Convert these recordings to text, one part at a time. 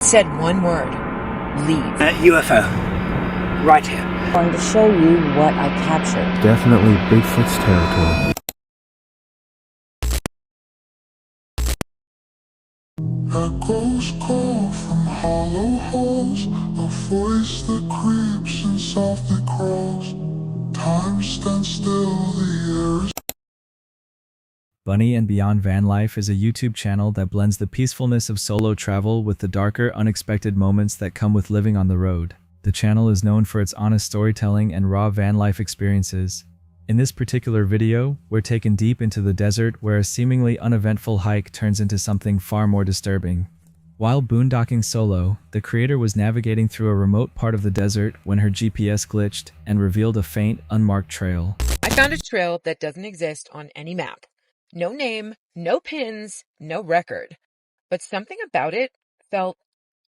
Said one word. Leave. UFO. Right here. I'm going to show you what I captured. Definitely Bigfoot's territory. Echoes call from hollow halls, a voice that creeps and softly crawls. Time stands still, the air is Bunny and Beyond Van Life is a YouTube channel that blends the peacefulness of solo travel with the darker, unexpected moments that come with living on the road. The channel is known for its honest storytelling and raw van life experiences. In this particular video, we're taken deep into the desert where a seemingly uneventful hike turns into something far more disturbing. While boondocking solo, the creator was navigating through a remote part of the desert when her GPS glitched and revealed a faint, unmarked trail. I found a trail that doesn't exist on any map. No name, no pins, no record. But something about it felt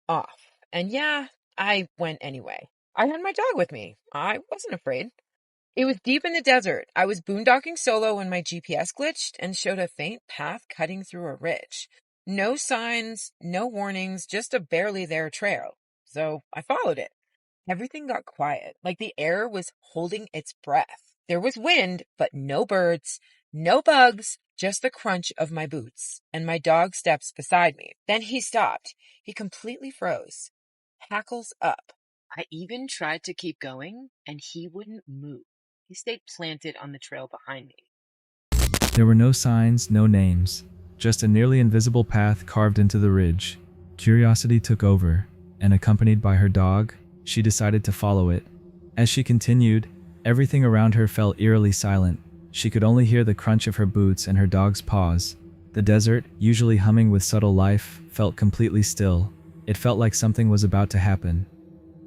off. And yeah, I went anyway. I had my dog with me. I wasn't afraid. It was deep in the desert. I was boondocking solo when my GPS glitched and showed a faint path cutting through a ridge. No signs, no warnings, just a barely there trail. So I followed it. Everything got quiet, like the air was holding its breath. There was wind, but no birds, no bugs, just the crunch of my boots and my dog steps beside me. Then he stopped. He completely froze. Hackles up. I even tried to keep going, and he wouldn't move. He stayed planted on the trail behind me. There were no signs, no names, just a nearly invisible path carved into the ridge. Curiosity took over, and accompanied by her dog, she decided to follow it. As she continued, everything around her fell eerily silent. She could only hear the crunch of her boots and her dog's paws. The desert, usually humming with subtle life, felt completely still. It felt like something was about to happen.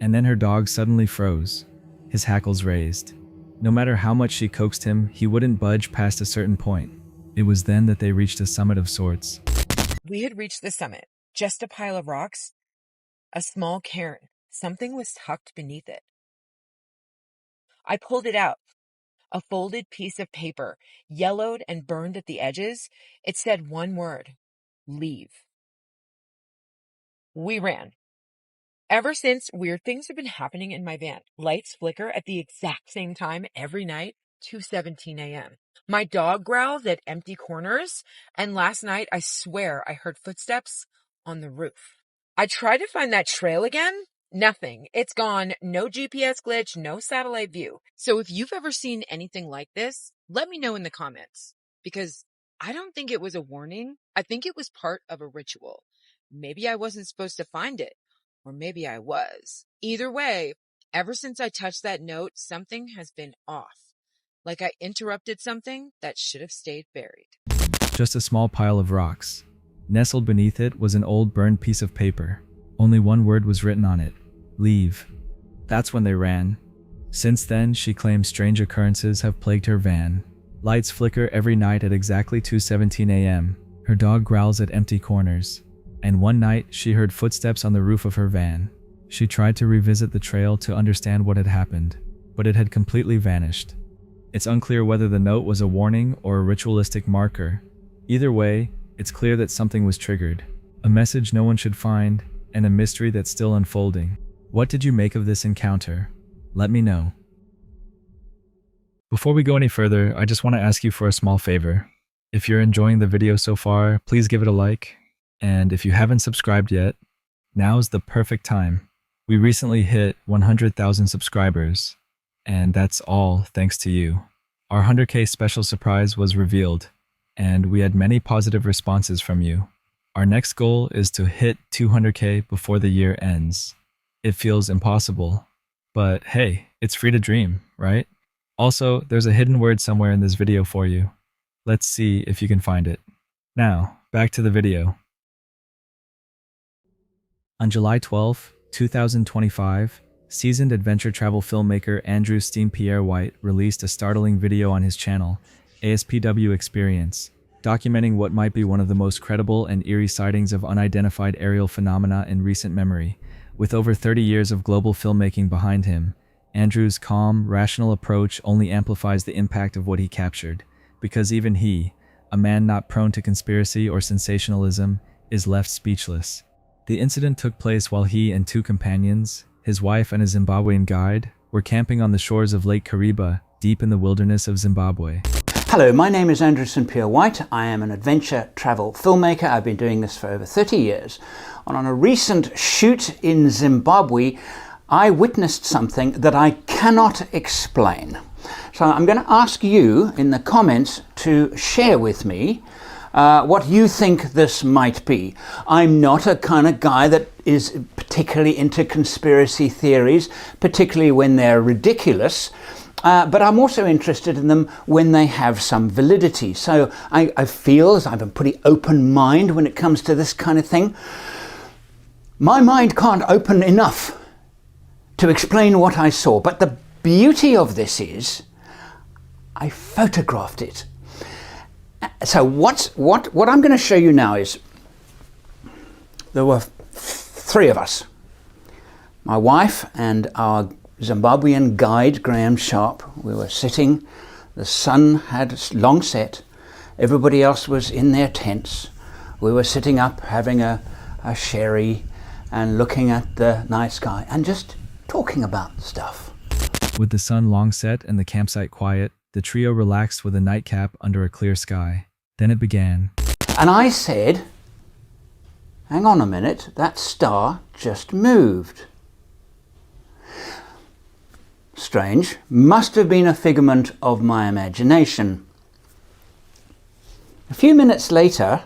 And then her dog suddenly froze, his hackles raised. No matter how much she coaxed him, he wouldn't budge past a certain point. It was then that they reached a summit of sorts. We had reached the summit. Just a pile of rocks. A small cairn. Something was tucked beneath it. I pulled it out. A folded piece of paper, yellowed and burned at the edges. It said one word. Leave. We ran. Ever since, weird things have been happening in my van. Lights flicker at the exact same time every night, 2:17 a.m. My dog growls at empty corners, and last night I swear I heard footsteps on the roof. I tried to find that trail again. Nothing. It's gone. No GPS glitch, no satellite view. So if you've ever seen anything like this, let me know in the comments. Because I don't think it was a warning. I think it was part of a ritual. Maybe I wasn't supposed to find it. Or maybe I was. Either way, ever since I touched that note, something has been off. Like I interrupted something that should have stayed buried. Just a small pile of rocks. Nestled beneath it was an old burned piece of paper. Only one word was written on it. Leave. That's when they ran. Since then, she claims strange occurrences have plagued her van. Lights flicker every night at exactly 2:17 a.m. Her dog growls at empty corners. And one night, she heard footsteps on the roof of her van. She tried to revisit the trail to understand what had happened, but it had completely vanished. It's unclear whether the note was a warning or a ritualistic marker. Either way, it's clear that something was triggered. A message no one should find, and a mystery that's still unfolding. What did you make of this encounter? Let me know. Before we go any further, I just want to ask you for a small favor. If you're enjoying the video so far, please give it a like. And if you haven't subscribed yet, now's the perfect time. We recently hit 100,000 subscribers, and that's all thanks to you. Our 100K special surprise was revealed, and we had many positive responses from you. Our next goal is to hit 200K before the year ends. It feels impossible, but hey, it's free to dream, right? Also, there's a hidden word somewhere in this video for you. Let's see if you can find it. Now, back to the video. On July 12, 2025, seasoned adventure travel filmmaker Andrew Pierre White released a startling video on his channel, ASPW Experience, documenting what might be one of the most credible and eerie sightings of unidentified aerial phenomena in recent memory. With over 30 years of global filmmaking behind him, Andrew's calm, rational approach only amplifies the impact of what he captured, because even he, a man not prone to conspiracy or sensationalism, is left speechless. The incident took place while he and two companions, his wife and a Zimbabwean guide, were camping on the shores of Lake Kariba, deep in the wilderness of Zimbabwe. Hello, my name is Andrew St. Pierre White. I am an adventure travel filmmaker. I've been doing this for over 30 years. And on a recent shoot in Zimbabwe, I witnessed something that I cannot explain. So I'm going to ask you in the comments to share with me what you think this might be. I'm not a kind of guy that is particularly into conspiracy theories, particularly when they're ridiculous. But I'm also interested in them when they have some validity. So I feel as I have a pretty open mind when it comes to this kind of thing. My mind can't open enough to explain what I saw. But the beauty of this is I photographed it. So what I'm going to show you now is there were three of us. My wife and our Zimbabwean guide, Graham Sharp. We were sitting, the sun had long set, everybody else was in their tents. We were sitting up having a sherry and looking at the night sky and just talking about stuff. With the sun long set and the campsite quiet, the trio relaxed with a nightcap under a clear sky. Then it began. And I said, hang on a minute, that star just moved. Strange, must have been a figment of my imagination. A few minutes later,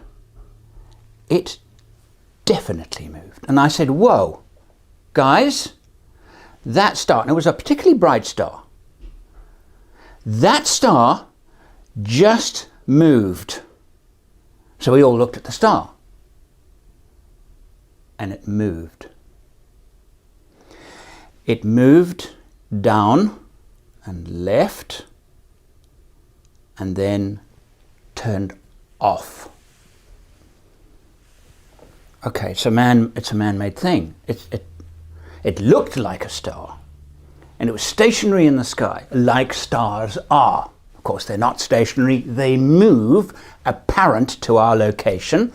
it definitely moved. And I said, whoa, guys, that star, and it was a particularly bright star, that star just moved. So we all looked at the star, and it moved. It moved down and left and then turned off. Okay, it's a man-made thing. It looked like a star and it was stationary in the sky like stars are. Of course, they're not stationary, they move apparent to our location,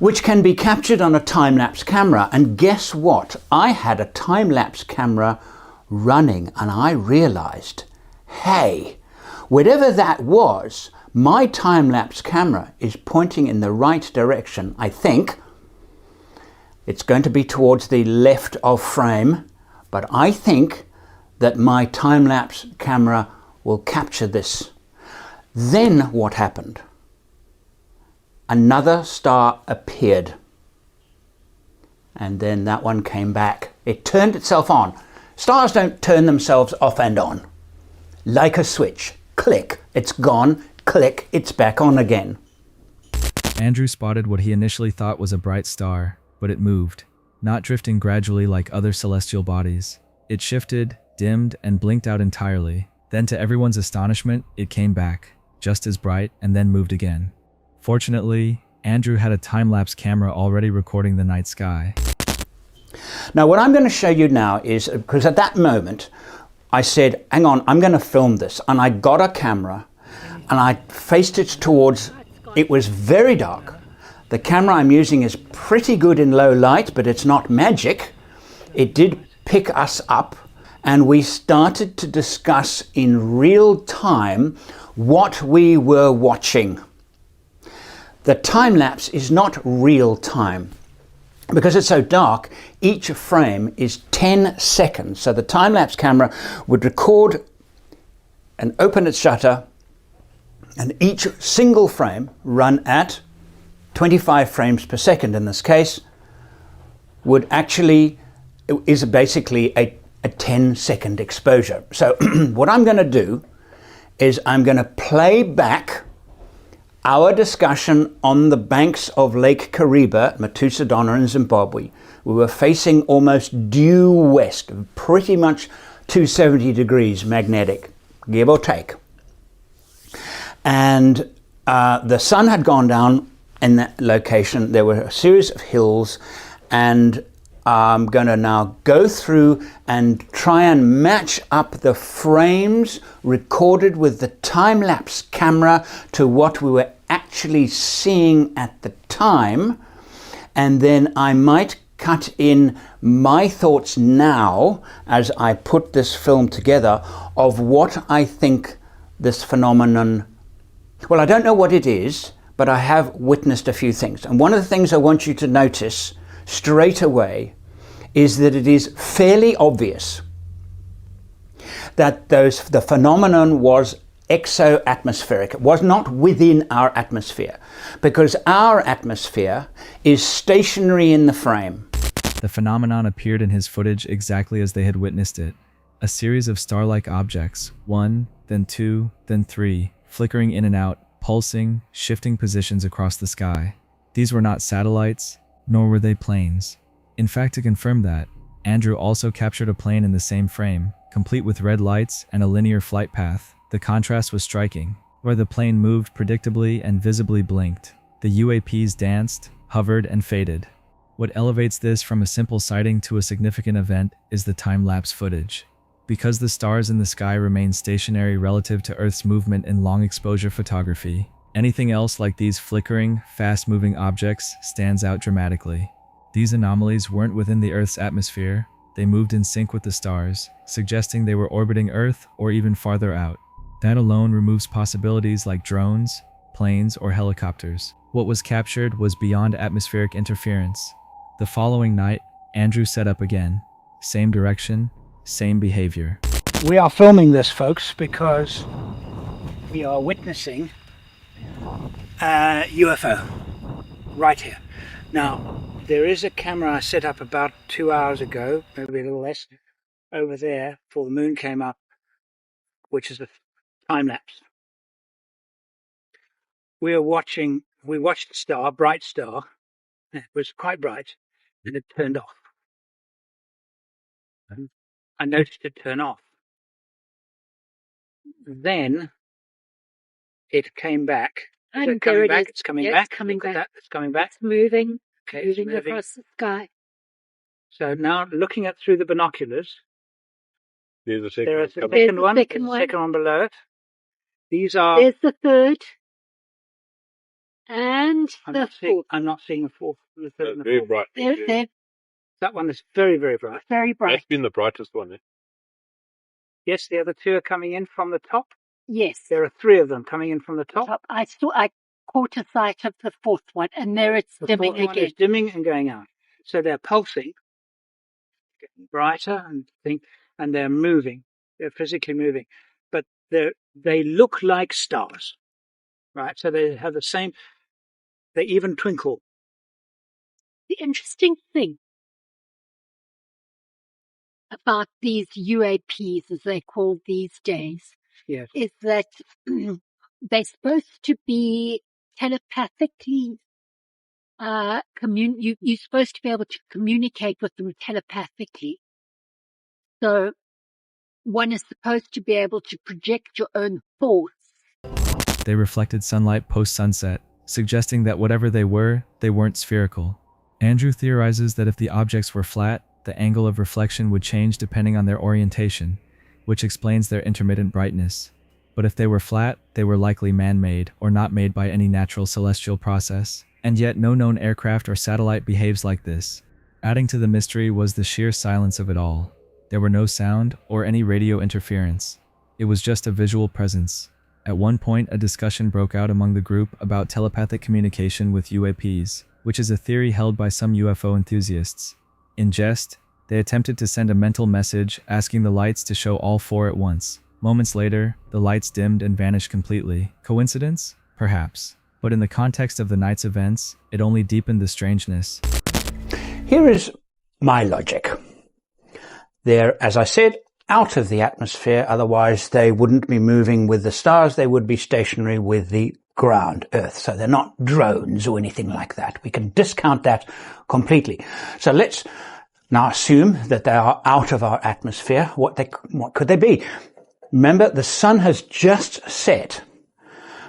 which can be captured on a time-lapse camera. And guess what? I had a time-lapse camera running and I realized, hey, whatever that was, my time-lapse camera is pointing in the right direction. I think it's going to be towards the left of frame, but I think that my time-lapse camera will capture this. Then what happened? Another star appeared, and then that one came back. It turned itself on. Stars don't turn themselves off and on. Like a switch. Click, it's gone. Click, it's back on again. Andrew spotted what he initially thought was a bright star, but it moved, not drifting gradually like other celestial bodies. It shifted, dimmed, and blinked out entirely. Then, to everyone's astonishment, it came back, just as bright, and then moved again. Fortunately, Andrew had a time-lapse camera already recording the night sky. Now what I'm going to show you now is, because at that moment I said, hang on, I'm going to film this, and I got a camera and I faced it towards, it was very dark. The camera I'm using is pretty good in low light, but it's not magic. It did pick us up and we started to discuss in real time what we were watching. The time lapse is not real time. Because it's so dark, each frame is 10 seconds. So the time-lapse camera would record and open its shutter, and each single frame, run at 25 frames per second in this case, would actually, is basically a 10-second exposure. So what I'm going to do is I'm going to play back our discussion on the banks of Lake Kariba, Matusadona in Zimbabwe. We were facing almost due west, pretty much 270 degrees magnetic, give or take. And the sun had gone down in that location. There were a series of hills, and I'm going to now go through and try and match up the frames recorded with the time-lapse camera to what we were actually seeing at the time. and then I might cut in my thoughts now as I put this film together of what I think this phenomenon, well, I don't know what it is, but I have witnessed a few things. And one of the things I want you to notice straight away is that it is fairly obvious that the phenomenon was exo-atmospheric. It was not within our atmosphere, because our atmosphere is stationary in the frame. The phenomenon appeared in his footage exactly as they had witnessed it. A series of star-like objects, one, then two, then three, flickering in and out, pulsing, shifting positions across the sky. These were not satellites, nor were they planes. In fact, to confirm that, Andrew also captured a plane in the same frame, complete with red lights and a linear flight path. The contrast was striking. Where the plane moved predictably and visibly blinked, the UAPs danced, hovered, and faded. What elevates this from a simple sighting to a significant event is the time-lapse footage. Because the stars in the sky remain stationary relative to Earth's movement in long-exposure photography, anything else like these flickering, fast-moving objects stands out dramatically. These anomalies weren't within the Earth's atmosphere, they moved in sync with the stars, suggesting they were orbiting Earth or even farther out. That alone removes possibilities like drones, planes, or helicopters. What was captured was beyond atmospheric interference. The following night, Andrew set up again. Same direction, same behavior. We are filming this, folks, because we are witnessing a UFO right here. Now, there is a camera I set up about 2 hours ago, maybe a little less, over there before the moon came up, which is a time lapse. We watched a star, bright star. It was quite bright, and it turned off. I noticed it turn off. Then it came back. And there it is. It's coming Yeah, back. It's coming Look at back. that. It's coming back. It's moving. Okay, it's moving moving. across the sky. So now, looking at through the binoculars, There's a second there one is the coming. second There's the one. second There's one. the second one below it. These are. There's the third. And I'm the not seeing. fourth. I'm not seeing the fourth. The third and the Very fourth. bright. They're That one is very, very bright. very bright. That's been the brightest one. Eh? Yes, the other two are coming in from the top. Yes. There are three of them coming in from the top. Top. I caught a sight of the fourth one, and there it's The dimming fourth one again. is dimming and going out. So they're pulsing, getting brighter, and they're moving. They're physically moving, but they look like stars, right? So they have the same. They even twinkle. The interesting thing about these UAPs, as they're called these days, Yes. is that they're supposed to be telepathically you're supposed to be able to communicate with them telepathically. So one is supposed to be able to project your own thoughts. They reflected sunlight post-sunset, suggesting that whatever they weren't spherical. Andrew theorizes that if the objects were flat, the angle of reflection would change depending on their orientation, which explains their intermittent brightness. But if they were flat, they were likely man-made or not made by any natural celestial process. And yet no known aircraft or satellite behaves like this. Adding to the mystery was the sheer silence of it all. There were no sound or any radio interference. It was just a visual presence. At one point, a discussion broke out among the group about telepathic communication with UAPs, which is a theory held by some UFO enthusiasts. In jest, they attempted to send a mental message asking the lights to show all four at once. Moments later, the lights dimmed and vanished completely. Coincidence? Perhaps. But in the context of the night's events, it only deepened the strangeness. Here is my logic. They're, as I said, out of the atmosphere, otherwise they wouldn't be moving with the stars, they would be stationary with the ground, Earth. So they're not drones or anything like that. We can discount that completely. So let's now assume that they are out of our atmosphere. What could they be? Remember, the sun has just set.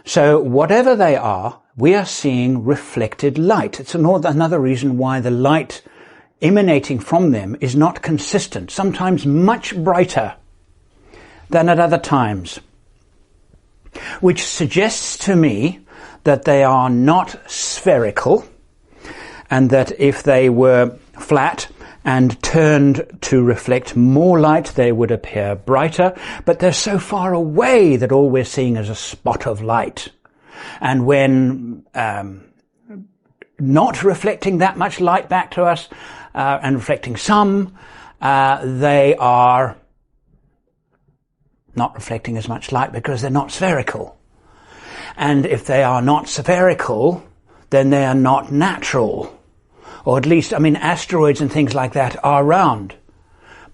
So whatever they are, we are seeing reflected light. It's another reason why the light emanating from them is not consistent, sometimes much brighter than at other times, which suggests to me that they are not spherical and that if they were flat and turned to reflect more light, they would appear brighter, but they're so far away that all we're seeing is a spot of light. And when not reflecting that much light back to us, and reflecting some, they are not reflecting as much light because they're not spherical. And if they are not spherical, then they are not natural. Or at least, asteroids and things like that are round.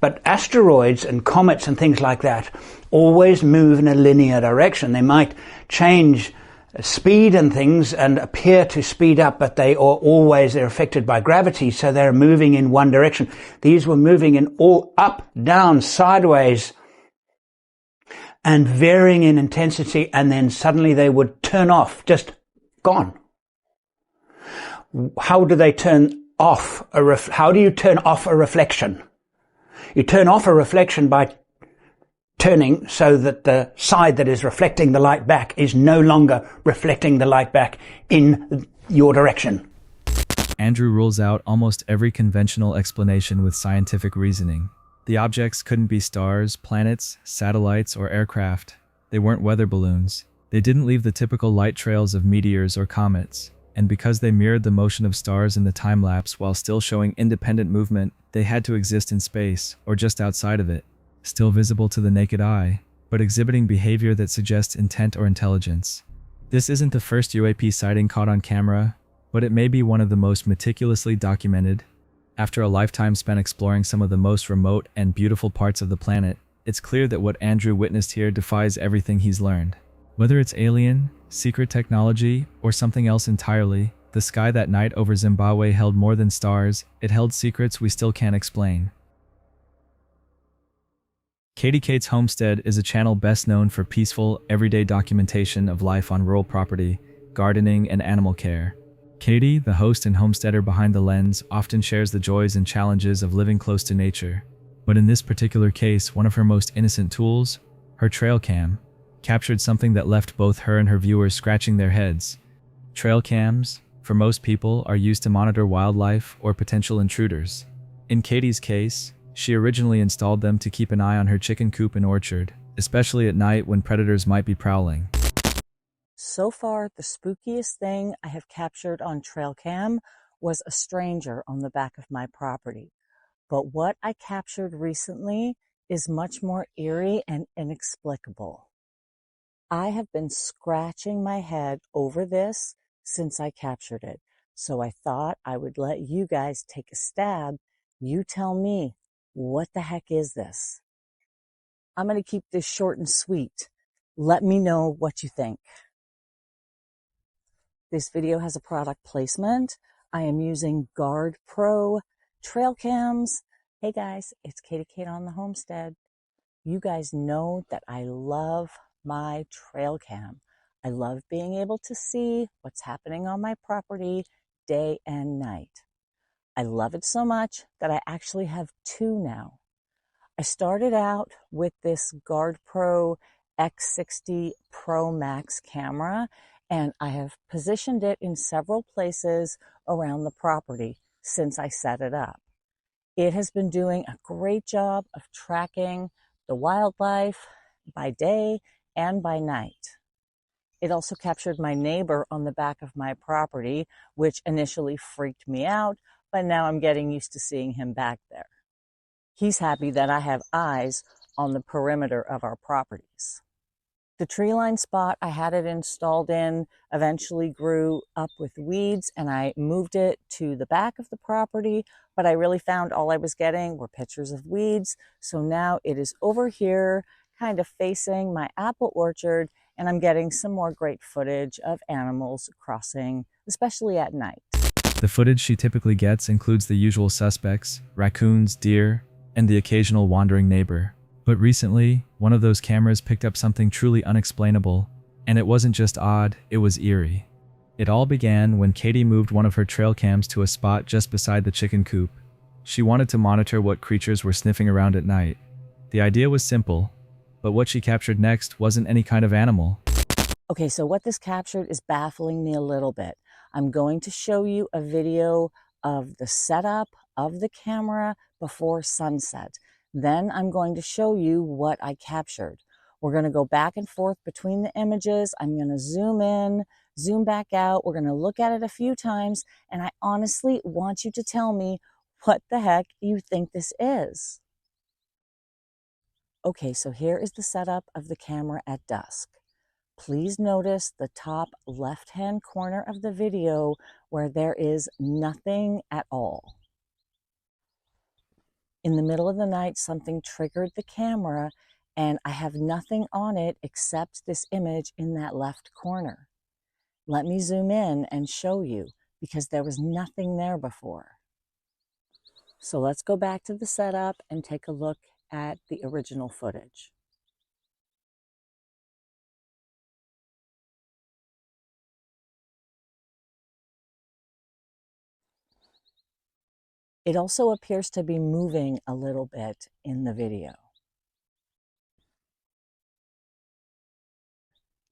But asteroids and comets and things like that always move in a linear direction. They might change speed and things and appear to speed up, but they're affected by gravity, so they're moving in one direction. These were moving in all up, down, sideways, and varying in intensity, and then suddenly they would turn off, just gone. How do they turn off how do you turn off a reflection? You turn off a reflection by turning so that the side that is reflecting the light back is no longer reflecting the light back in your direction. Andrew rules out almost every conventional explanation with scientific reasoning. The objects couldn't be stars, planets, satellites, or aircraft. They weren't weather balloons. They didn't leave the typical light trails of meteors or comets. And because they mirrored the motion of stars in the time-lapse while still showing independent movement, they had to exist in space, or just outside of it, still visible to the naked eye, but exhibiting behavior that suggests intent or intelligence. This isn't the first UAP sighting caught on camera, but it may be one of the most meticulously documented. After a lifetime spent exploring some of the most remote and beautiful parts of the planet, it's clear that what Andrew witnessed here defies everything he's learned. Whether it's alien, secret technology, or something else entirely, the sky that night over Zimbabwe held more than stars. It held secrets we still can't explain. Katie Kate's Homestead is a channel best known for peaceful, everyday documentation of life on rural property, gardening, and animal care. Katie, the host and homesteader behind the lens, often shares the joys and challenges of living close to nature. But in this particular case, one of her most innocent tools, her trail cam, captured something that left both her and her viewers scratching their heads. Trail cams, for most people, are used to monitor wildlife or potential intruders. In Katie's case, she originally installed them to keep an eye on her chicken coop and orchard, especially at night when predators might be prowling. So far, the spookiest thing I have captured on trail cam was a stranger on the back of my property. But what I captured recently is much more eerie and inexplicable. I have been scratching my head over this since I captured it, so I thought I would let you guys take a stab. You tell me, what the heck is this? I'm going to keep this short and sweet. Let me know what you think. This video has a product placement. I am using Guard Pro trail cams. Hey guys, it's Katie Kate on the Homestead. You guys know that I love my trail cam. I love being able to see what's happening on my property day and night. I love it so much that I actually have two now. I started out with this Guard Pro X60 Pro Max camera, and I have positioned it in several places around the property since I set it up. It has been doing a great job of tracking the wildlife by day and by night. It also captured my neighbor on the back of my property, which initially freaked me out, but now I'm getting used to seeing him back there. He's happy that I have eyes on the perimeter of our properties. The tree line spot I had it installed in eventually grew up with weeds, and I moved it to the back of the property, but I really found all I was getting were pictures of weeds. So now it is over here, kind of facing my apple orchard, and I'm getting some more great footage of animals crossing, especially at night. The footage she typically gets includes the usual suspects, raccoons, deer, and the occasional wandering neighbor. But recently, one of those cameras picked up something truly unexplainable, and it wasn't just odd, it was eerie. It all began when Katie moved one of her trail cams to a spot just beside the chicken coop. She wanted to monitor what creatures were sniffing around at night. The idea was simple, but what she captured next wasn't any kind of animal. Okay, so what this captured is baffling me a little bit. I'm going to show you a video of the setup of the camera before sunset. Then I'm going to show you what I captured. We're going to go back and forth between the images. I'm going to zoom in, zoom back out. We're going to look at it a few times, and I honestly want you to tell me what the heck you think this is. Okay, so here is the setup of the camera at dusk. Please notice the top left-hand corner of the video where there is nothing at all. In the middle of the night, something triggered the camera and I have nothing on it except this image in that left corner. Let me zoom in and show you because there was nothing there before. So let's go back to the setup and take a look at the original footage. It also appears to be moving a little bit in the video.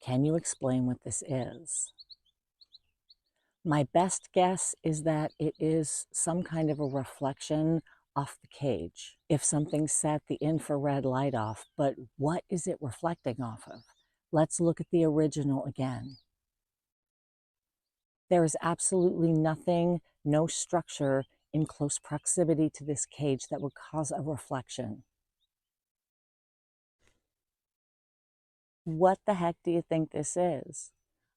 Can you explain what this is? My best guess is that it is some kind of a reflection off the cage. If something set the infrared light off, but what is it reflecting off of? Let's look at the original again. There is absolutely nothing, no structure in close proximity to this cage that would cause a reflection. What the heck do you think this is?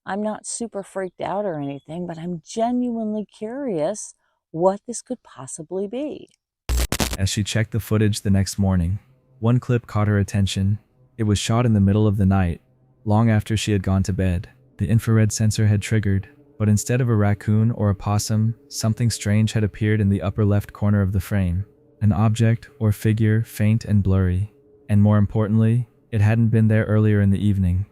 I'm not super freaked out or anything, but I'm genuinely curious what this could possibly be. As she checked the footage the next morning, one clip caught her attention. It was shot in the middle of the night, long after she had gone to bed. The infrared sensor had triggered, but instead of a raccoon or a possum, something strange had appeared in the upper left corner of the frame. An object or figure, faint and blurry. And more importantly, it hadn't been there earlier in the evening.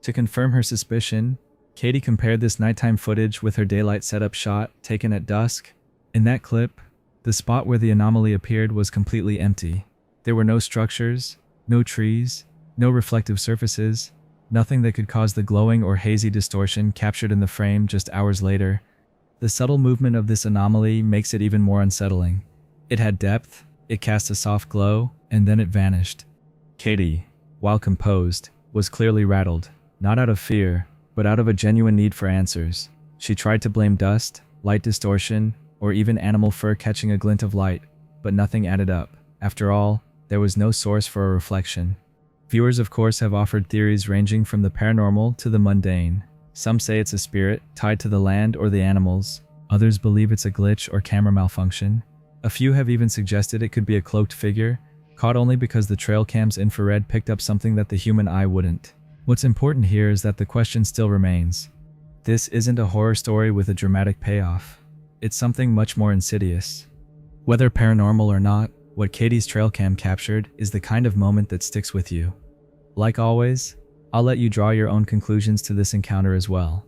To confirm her suspicion, Katie compared this nighttime footage with her daylight setup shot taken at dusk. In that clip, the spot where the anomaly appeared was completely empty. There were no structures, no trees, no reflective surfaces, nothing that could cause the glowing or hazy distortion captured in the frame just hours later. The subtle movement of this anomaly makes it even more unsettling. It had depth, it cast a soft glow, and then it vanished. Katie, while composed, was clearly rattled, not out of fear, but out of a genuine need for answers. She tried to blame dust, light distortion, or even animal fur catching a glint of light, but nothing added up. After all, there was no source for a reflection. Viewers, of course, have offered theories ranging from the paranormal to the mundane. Some say it's a spirit tied to the land or the animals. Others believe it's a glitch or camera malfunction. A few have even suggested it could be a cloaked figure, caught only because the trail cam's infrared picked up something that the human eye wouldn't. What's important here is that the question still remains. This isn't a horror story with a dramatic payoff. It's something much more insidious. Whether paranormal or not, what Katie's trail cam captured is the kind of moment that sticks with you. Like always, I'll let you draw your own conclusions to this encounter as well.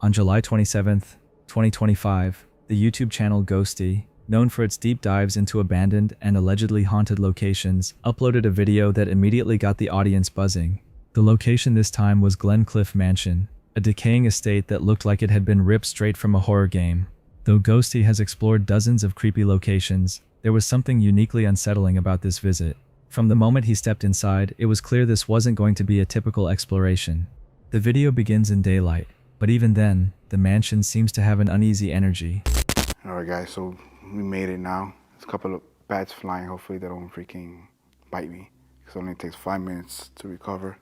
On July 27th, 2025, the YouTube channel Ghosty, known for its deep dives into abandoned and allegedly haunted locations, uploaded a video that immediately got the audience buzzing. The location this time was Glencliff Mansion, a decaying estate that looked like it had been ripped straight from a horror game. Though Ghosty has explored dozens of creepy locations, there was something uniquely unsettling about this visit. From the moment he stepped inside, it was clear this wasn't going to be a typical exploration. The video begins in daylight, but even then, the mansion seems to have an uneasy energy. Alright guys, so we made it now. There's a couple of bats flying. Hopefully they don't freaking bite me, because it only takes 5 minutes to recover.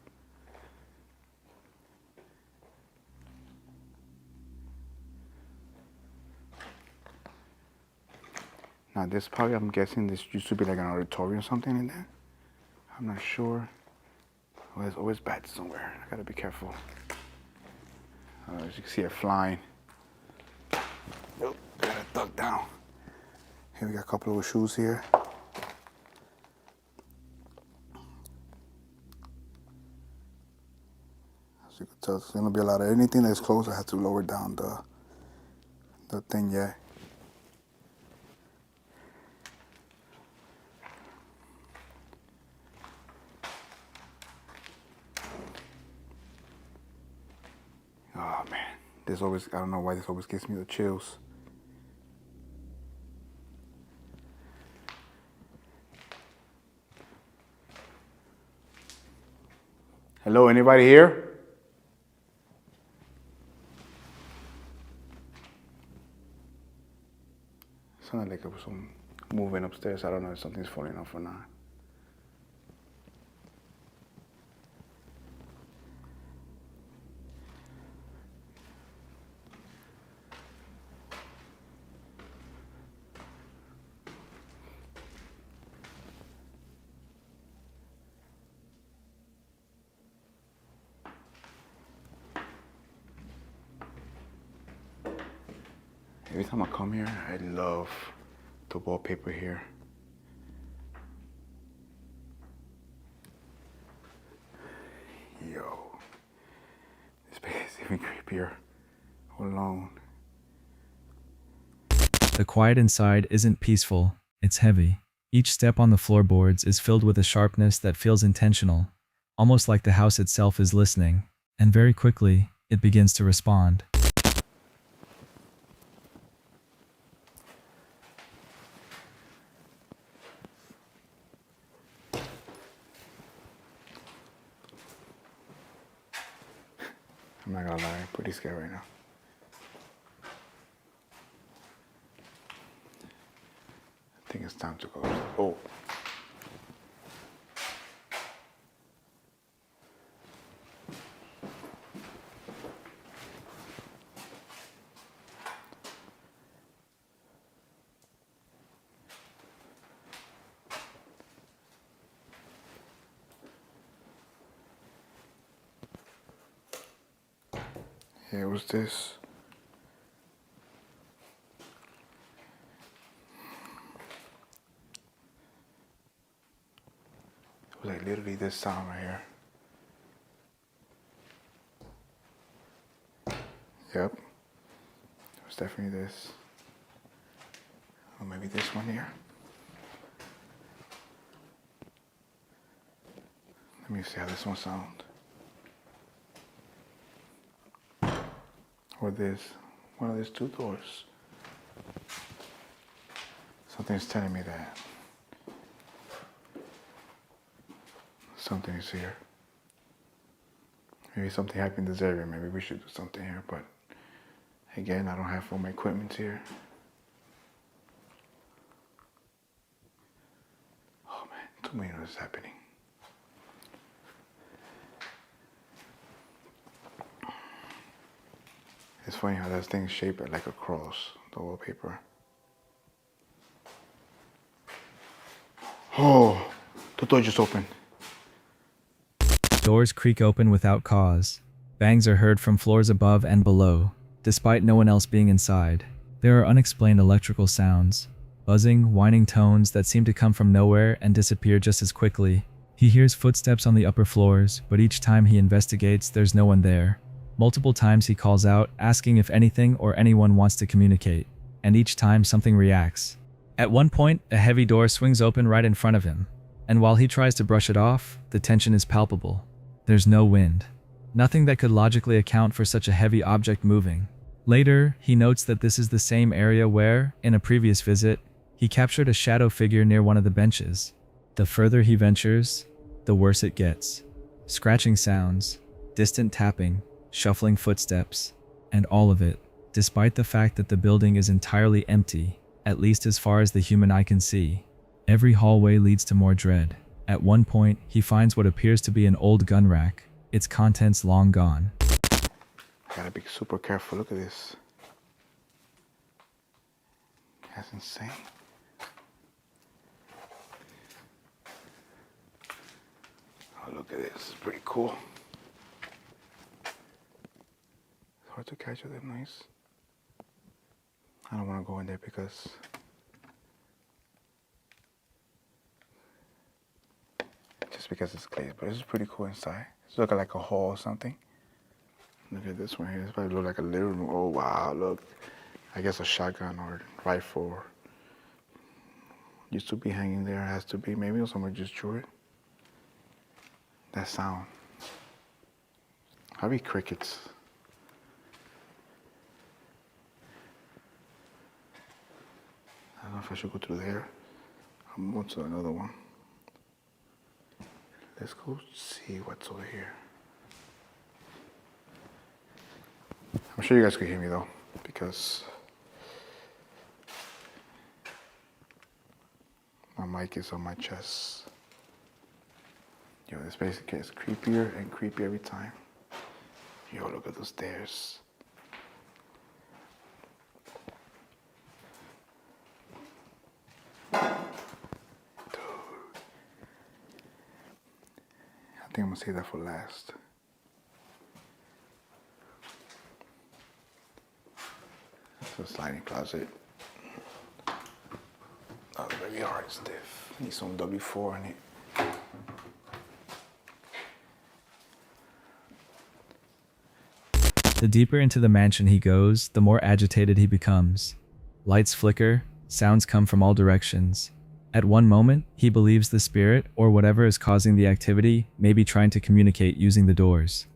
Now this probably, I'm guessing this used to be like an auditorium or something in there. I'm not sure. Oh, there's always bats somewhere. I gotta be careful. As you can see it flying. Nope, gotta duck down. Here we got a couple of shoes here. As you can tell, there's gonna be a lot of anything that's close. I have to lower down the thing, yeah. This always, I don't know why this always gives me the chills. Hello, anybody here? Sounded like it was some moving upstairs. I don't know if something's falling off or not. Every time I come here, I love the wallpaper here. Yo, this place is even creepier. Alone. The quiet inside isn't peaceful, it's heavy. Each step on the floorboards is filled with a sharpness that feels intentional, almost like the house itself is listening, and very quickly, it begins to respond. I'm not gonna lie, I'm pretty scared right now. I think it's time to go. Oh. Yeah, what's this? It was like literally this sound right here. Yep. It was definitely this. Or maybe this one here. Let me see how this one sounds. Or this. One of these two doors. Something's telling me that something is here. Maybe something happened in this area. Maybe we should do something here. But again, I don't have all my equipment here. Oh man, too many of this happening. It's funny how that thing's shaped like a cross, the wallpaper. Oh, the door just opened. Doors creak open without cause. Bangs are heard from floors above and below, despite no one else being inside. There are unexplained electrical sounds, buzzing, whining tones that seem to come from nowhere and disappear just as quickly. He hears footsteps on the upper floors, but each time he investigates, there's no one there. Multiple times he calls out, asking if anything or anyone wants to communicate, and each time something reacts. At one point, a heavy door swings open right in front of him, and while he tries to brush it off, the tension is palpable. There's no wind. Nothing that could logically account for such a heavy object moving. Later, he notes that this is the same area where, in a previous visit, he captured a shadow figure near one of the benches. The further he ventures, the worse it gets. Scratching sounds, distant tapping, shuffling footsteps, and all of it, despite the fact that the building is entirely empty, at least as far as the human eye can see. Every hallway leads to more dread. At one point, he finds what appears to be an old gun rack, its contents long gone. I gotta be super careful. Look at this. That's insane. Oh, look at this. It's pretty cool. It's hard to catch with that noise. I don't want to go in there because it's glazed, but it's pretty cool inside. It's looking like a hall or something. Look at this one here. This probably look like a living room. Oh wow, look. I guess a shotgun or rifle used to be hanging there. It has to be. Maybe someone just drew it. That sound. How be crickets? if I should go through there. I'm going to another one. Let's go see what's over here. I'm sure you guys can hear me though, because my mic is on my chest. Yo, this place gets creepier and creepier every time. Yo, look at those stairs. Dude. I think I'm gonna save that for last. That's a sliding closet. Oh, it's very hard and stiff. Need some W4 in it. The deeper into the mansion he goes, the more agitated he becomes. Lights flicker, sounds come from all directions. At one moment, he believes the spirit, or whatever is causing the activity, may be trying to communicate using the doors.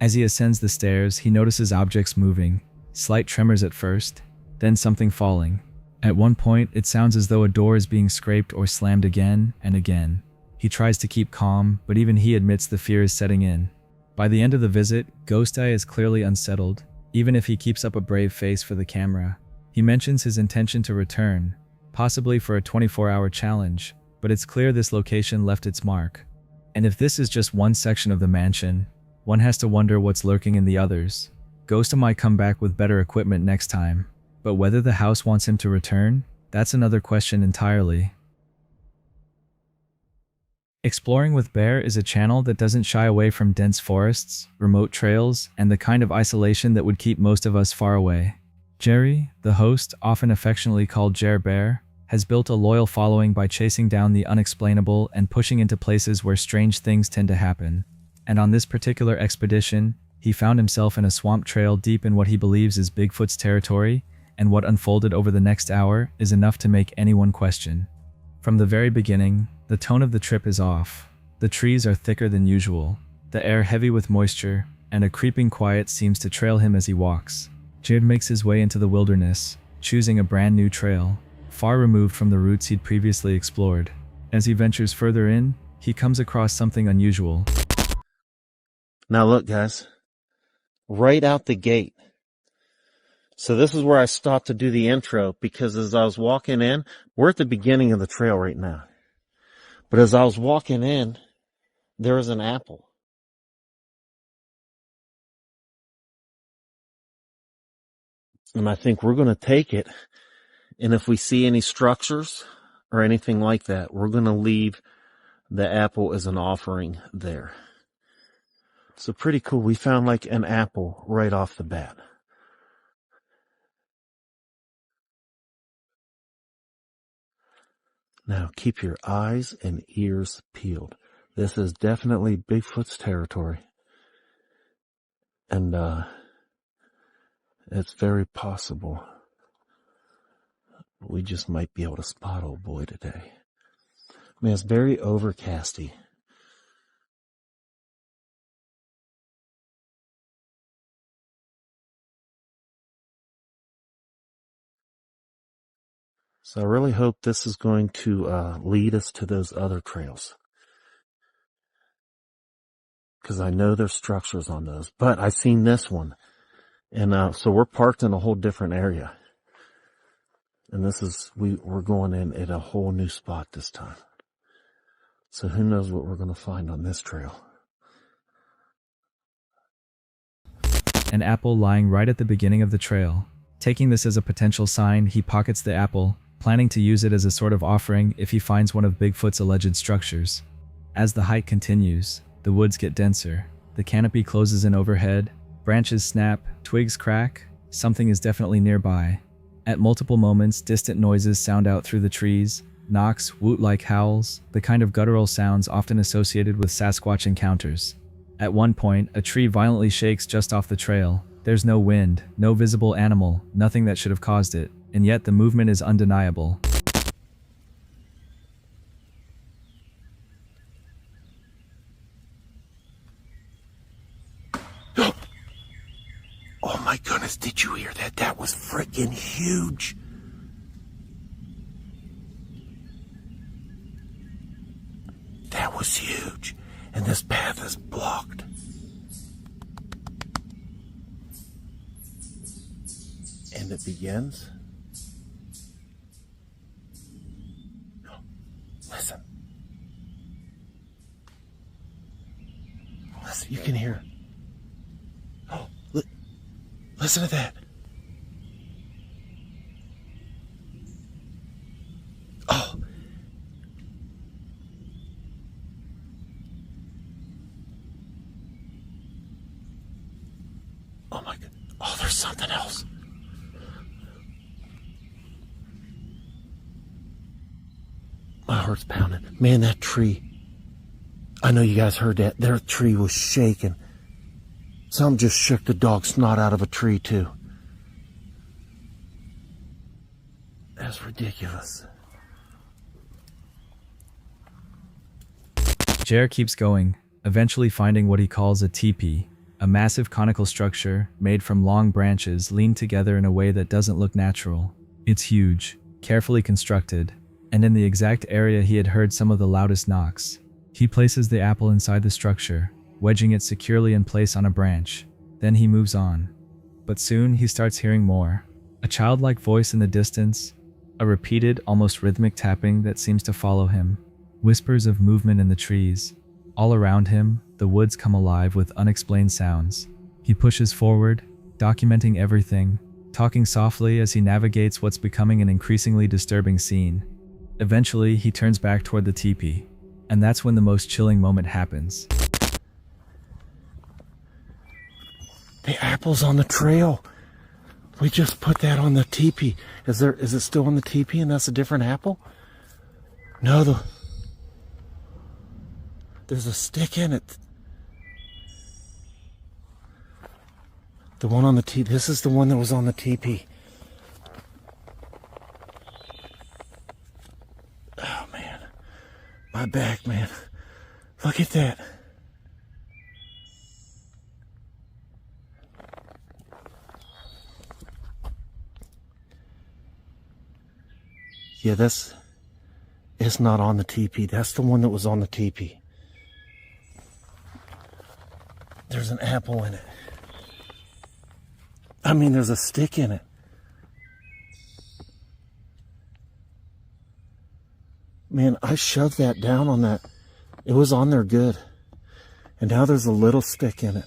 As he ascends the stairs, he notices objects moving, slight tremors at first, then something falling. At one point, it sounds as though a door is being scraped or slammed again and again. He tries to keep calm, but even he admits the fear is setting in. By the end of the visit, Ghost Eye is clearly unsettled, even if he keeps up a brave face for the camera. He mentions his intention to return, possibly for a 24-hour challenge, but it's clear this location left its mark. And if this is just one section of the mansion, one has to wonder what's lurking in the others. Ghost might come back with better equipment next time, but whether the house wants him to return, that's another question entirely. Exploring with Bear is a channel that doesn't shy away from dense forests, remote trails, and the kind of isolation that would keep most of us far away. Jerry, the host, often affectionately called Jer Bear, has built a loyal following by chasing down the unexplainable and pushing into places where strange things tend to happen. And on this particular expedition, he found himself in a swamp trail deep in what he believes is Bigfoot's territory, and what unfolded over the next hour is enough to make anyone question. From the very beginning, the tone of the trip is off. The trees are thicker than usual, the air heavy with moisture, and a creeping quiet seems to trail him as he walks. Jared makes his way into the wilderness, choosing a brand new trail, far removed from the routes he'd previously explored. As he ventures further in, he comes across something unusual. Now look, guys, right out the gate. So this is where I stopped to do the intro, because as I was walking in, we're at the beginning of the trail right now. But as I was walking in, there was an apple. And I think we're going to take it. And if we see any structures or anything like that, we're going to leave the apple as an offering there. So pretty cool. We found like an apple right off the bat. Now keep your eyes and ears peeled. This is definitely Bigfoot's territory. And it's very possible we just might be able to spot old boy today. I mean, it's very overcasty. So I really hope this is going to lead us to those other trails. Because I know there's structures on those. But I've seen this one. And so we're parked in a whole different area. And this is, we're going in at a whole new spot this time. So who knows what we're going to find on this trail. An apple lying right at the beginning of the trail. Taking this as a potential sign, he pockets the apple, planning to use it as a sort of offering if he finds one of Bigfoot's alleged structures. As the hike continues, the woods get denser. The canopy closes in overhead, branches snap, twigs crack, something is definitely nearby. At multiple moments, distant noises sound out through the trees, knocks, woot-like howls, the kind of guttural sounds often associated with Sasquatch encounters. At one point, a tree violently shakes just off the trail. There's no wind, no visible animal, nothing that should have caused it, and yet the movement is undeniable. Oh my goodness, did you hear that? That was freaking huge. was huge, and this path is blocked. And it begins. Listen. Listen, you can hear. Oh, listen to that. Oh. Oh my God. Oh, there's something else. My heart's pounding. Man, that tree. I know you guys heard that. Their tree was shaking. Some just shook the dog snot out of a tree, too. That's ridiculous. Jer keeps going, eventually finding what he calls a teepee, a massive conical structure made from long branches leaned together in a way that doesn't look natural. It's huge, carefully constructed, and in the exact area he had heard some of the loudest knocks. He places the apple inside the structure, wedging it securely in place on a branch. Then he moves on. But soon he starts hearing more. A childlike voice in the distance, a repeated, almost rhythmic tapping that seems to follow him. Whispers of movement in the trees. All around him, the woods come alive with unexplained sounds. He pushes forward, documenting everything, talking softly as he navigates what's becoming an increasingly disturbing scene. Eventually, he turns back toward the teepee, and that's when the most chilling moment happens. The apple's on the trail. We just put that on the teepee. Is it still on the teepee and that's a different apple? No, there's a stick in it. The one on the teepee. This is the one that was on the teepee. Oh man, my back, man. Look at that. Yeah, it's not on the teepee. That's the one that was on the teepee. There's an apple in it. I mean, there's a stick in it. Man, I shoved that down on that. It was on there good. And now there's a little stick in it.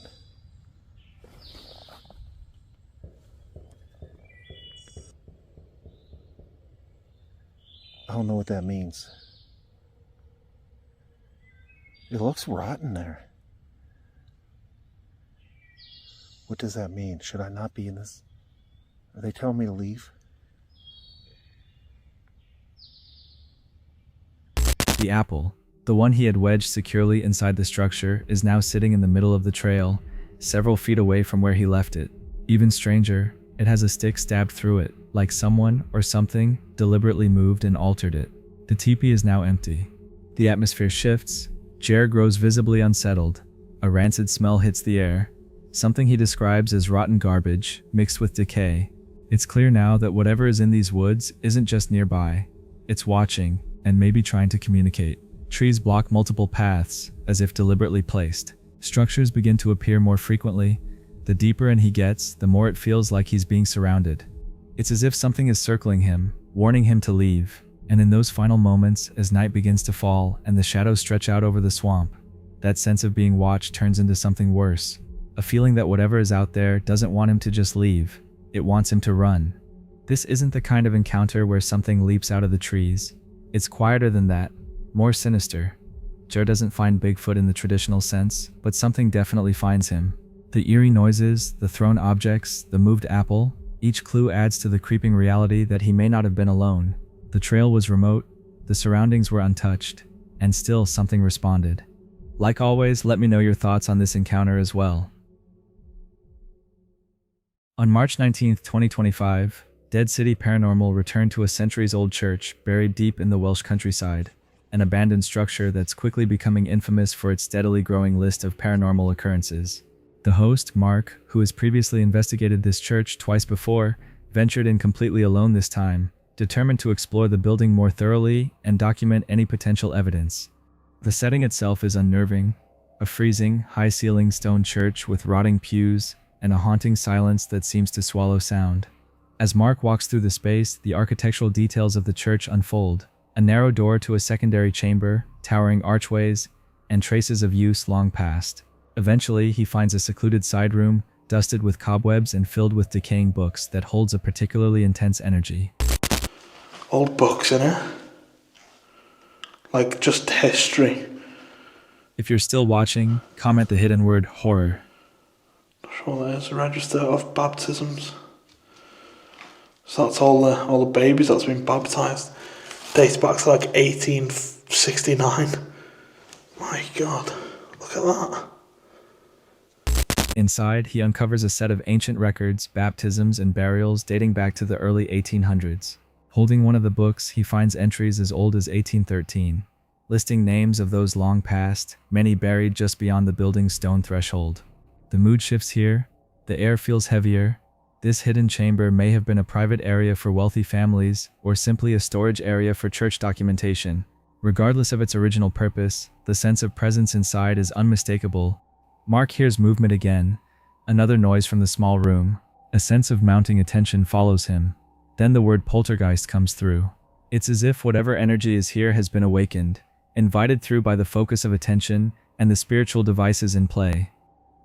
I don't know what that means. It looks rotten there. What does that mean? Should I not be in this? Are they telling me to leave? The apple, the one he had wedged securely inside the structure, is now sitting in the middle of the trail, several feet away from where he left it. Even stranger, it has a stick stabbed through it, like someone or something deliberately moved and altered it. The teepee is now empty. The atmosphere shifts. Jer grows visibly unsettled. A rancid smell hits the air, something he describes as rotten garbage mixed with decay. It's clear now that whatever is in these woods isn't just nearby. It's watching, and maybe trying to communicate. Trees block multiple paths, as if deliberately placed. Structures begin to appear more frequently. The deeper in he gets, the more it feels like he's being surrounded. It's as if something is circling him, warning him to leave. And in those final moments, as night begins to fall and the shadows stretch out over the swamp, that sense of being watched turns into something worse. A feeling that whatever is out there doesn't want him to just leave. It wants him to run. This isn't the kind of encounter where something leaps out of the trees. It's quieter than that, more sinister. Jer doesn't find Bigfoot in the traditional sense, but something definitely finds him. The eerie noises, the thrown objects, the moved apple, each clue adds to the creeping reality that he may not have been alone. The trail was remote, the surroundings were untouched, and still something responded. Like always, let me know your thoughts on this encounter as well. On March 19, 2025, Dead City Paranormal returned to a centuries-old church buried deep in the Welsh countryside, an abandoned structure that's quickly becoming infamous for its steadily growing list of paranormal occurrences. The host, Mark, who has previously investigated this church twice before, ventured in completely alone this time, determined to explore the building more thoroughly and document any potential evidence. The setting itself is unnerving, a freezing, high-ceilinged stone church with rotting pews and a haunting silence that seems to swallow sound. As Mark walks through the space, the architectural details of the church unfold. A narrow door to a secondary chamber, towering archways, and traces of use long past. Eventually, he finds a secluded side room, dusted with cobwebs and filled with decaying books that holds a particularly intense energy. Old books in it. Like just history. If you're still watching, comment the hidden word horror. Sure, there's a register of baptisms. So that's all the babies that's been baptised. Dates back to like 1869. My God, look at that. Inside, he uncovers a set of ancient records, baptisms, and burials dating back to the early 1800s. Holding one of the books, he finds entries as old as 1813, listing names of those long past, many buried just beyond the building's stone threshold. The mood shifts here. The air feels heavier. This hidden chamber may have been a private area for wealthy families, or simply a storage area for church documentation. Regardless of its original purpose, the sense of presence inside is unmistakable. Mark hears movement again, another noise from the small room. A sense of mounting attention follows him. Then the word poltergeist comes through. It's as if whatever energy is here has been awakened, invited through by the focus of attention and the spiritual devices in play.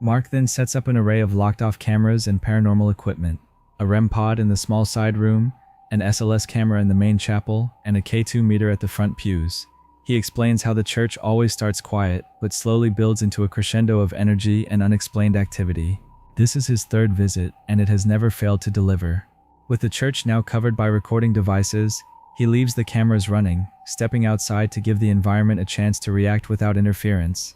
Mark then sets up an array of locked-off cameras and paranormal equipment, a REM pod in the small side room, an SLS camera in the main chapel, and a K2 meter at the front pews. He explains how the church always starts quiet, but slowly builds into a crescendo of energy and unexplained activity. This is his third visit, and it has never failed to deliver. With the church now covered by recording devices, he leaves the cameras running, stepping outside to give the environment a chance to react without interference.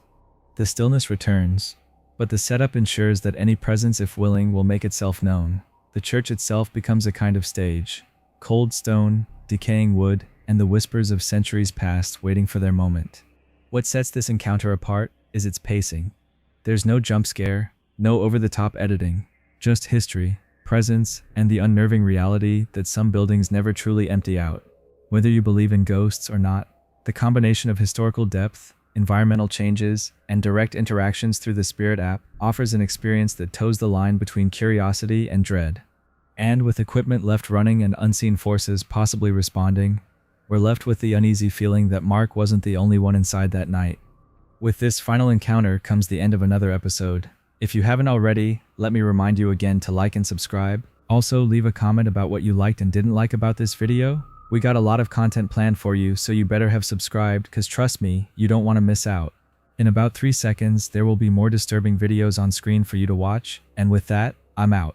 The stillness returns, but the setup ensures that any presence, if willing, will make itself known. The church itself becomes a kind of stage. Cold stone, decaying wood, and the whispers of centuries past waiting for their moment. What sets this encounter apart is its pacing. There's no jump scare, no over-the-top editing, just history, presence, and the unnerving reality that some buildings never truly empty out. Whether you believe in ghosts or not, the combination of historical depth, environmental changes, and direct interactions through the Spirit app offers an experience that toes the line between curiosity and dread. And with equipment left running and unseen forces possibly responding, we're left with the uneasy feeling that Mark wasn't the only one inside that night. With this final encounter comes the end of another episode. If you haven't already, let me remind you again to like and subscribe. Also, leave a comment about what you liked and didn't like about this video. We got a lot of content planned for you, so you better have subscribed, cause trust me, you don't want to miss out. In about 3 seconds, there will be more disturbing videos on screen for you to watch, and with that, I'm out.